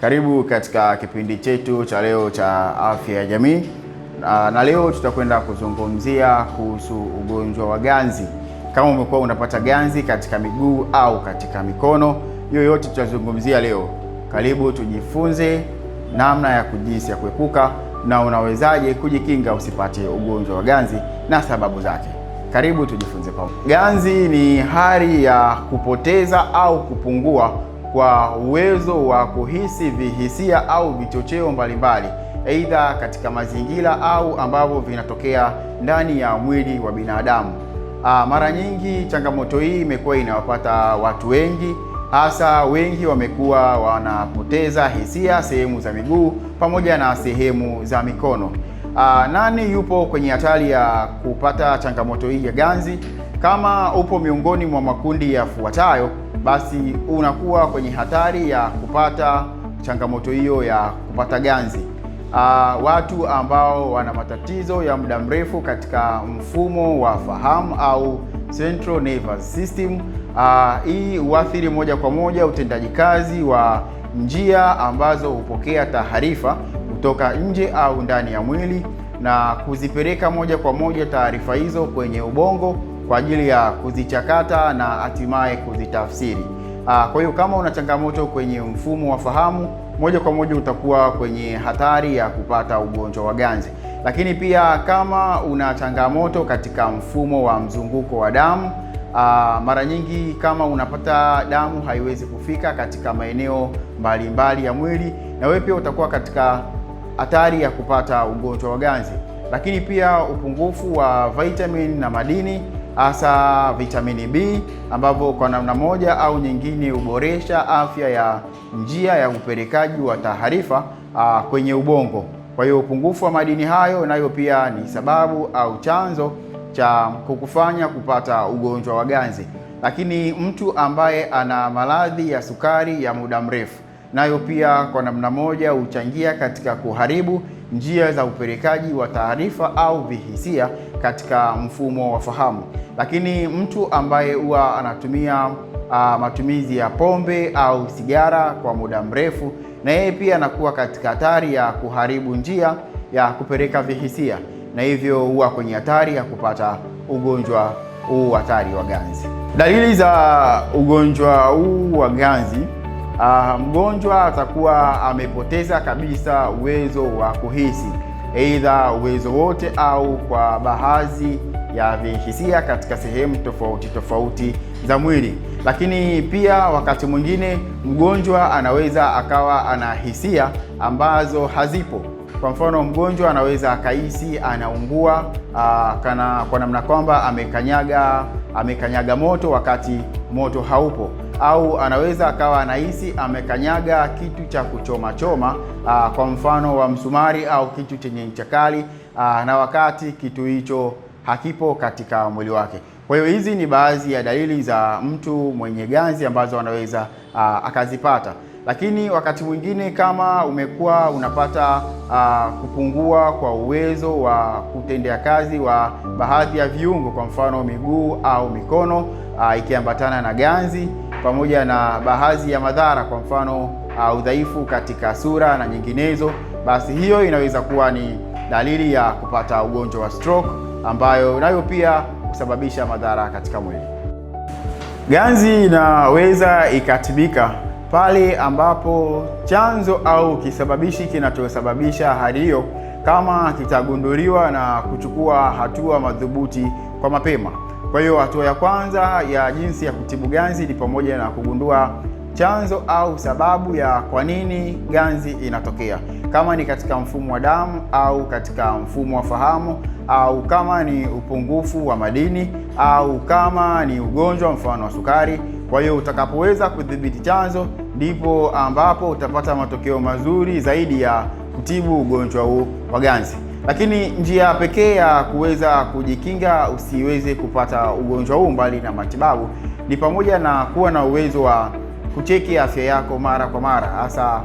Karibu katika kipindi chetu cha leo cha afya ya jamii, na leo tutakwenda kuzungumzia kuhusu ugonjwa wa ganzi. Kama umekuwa unapata ganzi katika miguu au katika mikono, yoyote tutazungumzia leo. Karibu tujifunze namna ya jinsi ya kuepuka na unawezaje kujikinga usipate ugonjwa wa ganzi na sababu zake. Karibu tujifunze pamoja. Ganzi ni hali ya kupoteza au kupungua kwa uwezo wa kuhisi vihisia au vichocheo mbalimbali, aidha katika mazingira au ambavyo vinatokea ndani ya mwili wa binadamu. Mara nyingi changamoto hii imekuwa inawapata watu wengi, hasa wengi wamekuwa wanapoteza hisia sehemu za miguu pamoja na sehemu za mikono. Nani yupo kwenye hatari ya kupata changamoto hii ya ganzi? Kama upo miongoni mwa makundi yafuatayo, basi unakuwa kwenye hatari ya kupata changamoto hiyo ya kupata ganzi. Watu ambao wana matatizo ya muda mrefu katika mfumo wa fahamu au Central Nervous System. Hii huathiri moja kwa moja utendaji kazi wa njia ambazo hupokea taarifa kutoka nje au ndani ya mwili na kuzipeleka moja kwa moja taarifa hizo kwenye ubongo kwa ajili ya kuzichakata na hatimaye kuzitafsiri. Kwa hiyo kama una changamoto kwenye mfumo wa fahamu, moja kwa moja utakuwa kwenye hatari ya kupata ugonjwa wa ganzi. Lakini pia kama una changamoto katika mfumo wa mzunguko wa damu, mara nyingi kama unapata damu haiwezi kufika katika maeneo mbalimbali ya mwili, na wewe pia utakuwa katika hatari ya kupata ugonjwa wa ganzi. Lakini pia upungufu wa vitamin na madini, hasa vitamini B, ambavyo kwa namna moja au nyingine huboresha afya ya njia ya upelekaji wa taarifa kwenye ubongo. Kwa hiyo upungufu wa madini hayo nayo pia ni sababu au chanzo cha kukufanya kupata ugonjwa wa ganzi. Lakini mtu ambaye ana maradhi ya sukari ya muda mrefu, nayo pia kwa namna moja huchangia katika kuharibu njia za upelekaji wa taarifa au vihisia katika mfumo wa fahamu. Lakini mtu ambaye huwa anatumia matumizi ya pombe au sigara kwa muda mrefu, na yeye pia anakuwa katika hatari ya kuharibu njia ya kupeleka vihisia, na hivyo huwa kwenye hatari ya kupata ugonjwa huu hatari wa ganzi. Dalili za ugonjwa huu wa ganzi: mgonjwa atakuwa amepoteza kabisa uwezo wa kuhisi, aidha uwezo wote au kwa baadhi ya vihisia katika sehemu tofauti tofauti za mwili. Lakini pia wakati mwingine mgonjwa anaweza akawa ana hisia ambazo hazipo. Kwa mfano, mgonjwa anaweza akahisi anaungua kwa namna kwamba amekanyaga moto wakati moto haupo, au anaweza akawa anahisi amekanyaga kitu cha kuchoma kwa mfano wa msumari au kitu chenye ncha kali, na wakati kitu hicho hakipo katika mwili wake. Kwa hiyo hizi ni baadhi ya dalili za mtu mwenye ganzi ambazo anaweza akazipata. Lakini wakati mwingine kama umekuwa unapata kupungua kwa uwezo wa kutendea kazi wa baadhi ya viungo, kwa mfano miguu au mikono, ikiambatana na ganzi, pamoja na baadhi ya madhara, kwa mfano udhaifu katika sura na nyinginezo, basi hiyo inaweza kuwa ni dalili ya kupata ugonjwa wa stroke, ambayo nayo pia kusababisha madhara katika mwili. Ganzi inaweza ikatibika pale ambapo chanzo au kisababishi kinachosababisha hali hiyo kama kitagunduliwa na kuchukua hatua madhubuti kwa mapema. Kwa hiyo hatua ya kwanza ya jinsi ya kutibu ganzi ni pamoja na kugundua chanzo au sababu ya kwa nini ganzi inatokea, kama ni katika mfumo wa damu au katika mfumo wa fahamu, au kama ni upungufu wa madini, au kama ni ugonjwa mfano wa sukari. Kwa hiyo utakapoweza kudhibiti chanzo, ndipo ambapo utapata matokeo mazuri zaidi ya kutibu ugonjwa huu wa ganzi. Lakini njia pekee ya kuweza kujikinga usiweze kupata ugonjwa huu mbali na matibabu ni pamoja na kuwa na uwezo wa kucheki afya yako mara kwa mara, hasa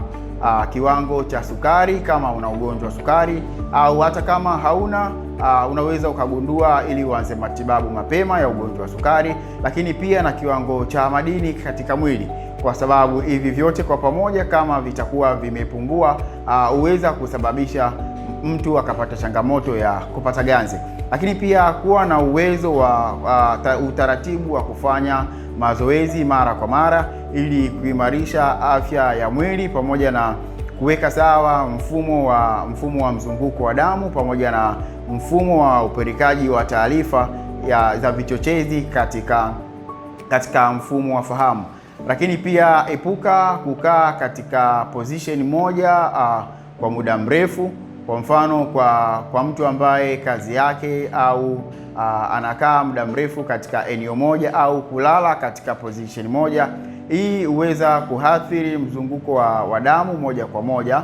kiwango cha sukari kama una ugonjwa wa sukari, au hata kama hauna unaweza ukagundua ili uanze matibabu mapema ya ugonjwa wa sukari. Lakini pia na kiwango cha madini katika mwili, kwa sababu hivi vyote kwa pamoja kama vitakuwa vimepungua, huweza kusababisha mtu akapata changamoto ya kupata ganzi. Lakini pia kuwa na uwezo wa utaratibu wa kufanya mazoezi mara kwa mara ili kuimarisha afya ya mwili pamoja na kuweka sawa mfumo wa mzunguko wa damu pamoja na mfumo wa upelekaji wa taarifa za vichochezi katika mfumo wa fahamu. Lakini pia epuka kukaa katika position moja kwa muda mrefu. Kwa mfano kwa mtu ambaye kazi yake au anakaa muda mrefu katika eneo moja au kulala katika position moja, hii huweza kuathiri mzunguko wa damu moja kwa moja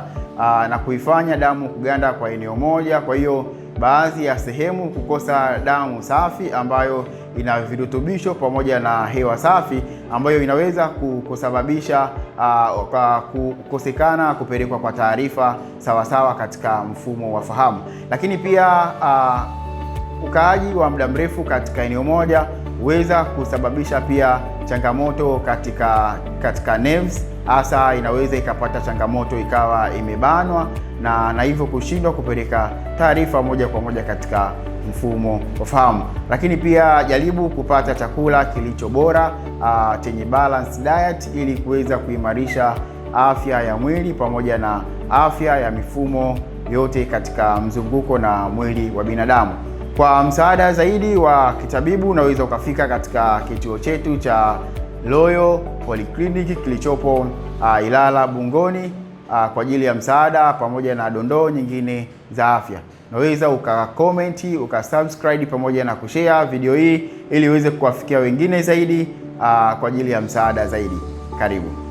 na kuifanya damu kuganda kwa eneo moja. Kwa hiyo baadhi ya sehemu kukosa damu safi ambayo ina virutubisho pamoja na hewa safi ambayo inaweza kusababisha kukosekana kupelekwa kwa taarifa sawasawa katika mfumo wa fahamu. Lakini pia ukaaji wa muda mrefu katika eneo moja huweza kusababisha pia changamoto katika nerves, hasa inaweza ikapata changamoto ikawa imebanwa na hivyo kushindwa kupeleka taarifa moja kwa moja katika mfumo wa fahamu. Lakini pia jaribu kupata chakula kilicho bora chenye balanced diet ili kuweza kuimarisha afya ya mwili pamoja na afya ya mifumo yote katika mzunguko na mwili wa binadamu. Kwa msaada zaidi wa kitabibu unaweza ukafika katika kituo chetu cha Royal Polyclinic kilichopo Ilala Bungoni kwa ajili ya msaada pamoja na dondoo nyingine za afya. Unaweza ukakomenti, ukasubscribe pamoja na kushare video hii ili iweze kuwafikia wengine zaidi kwa ajili ya msaada zaidi. Karibu.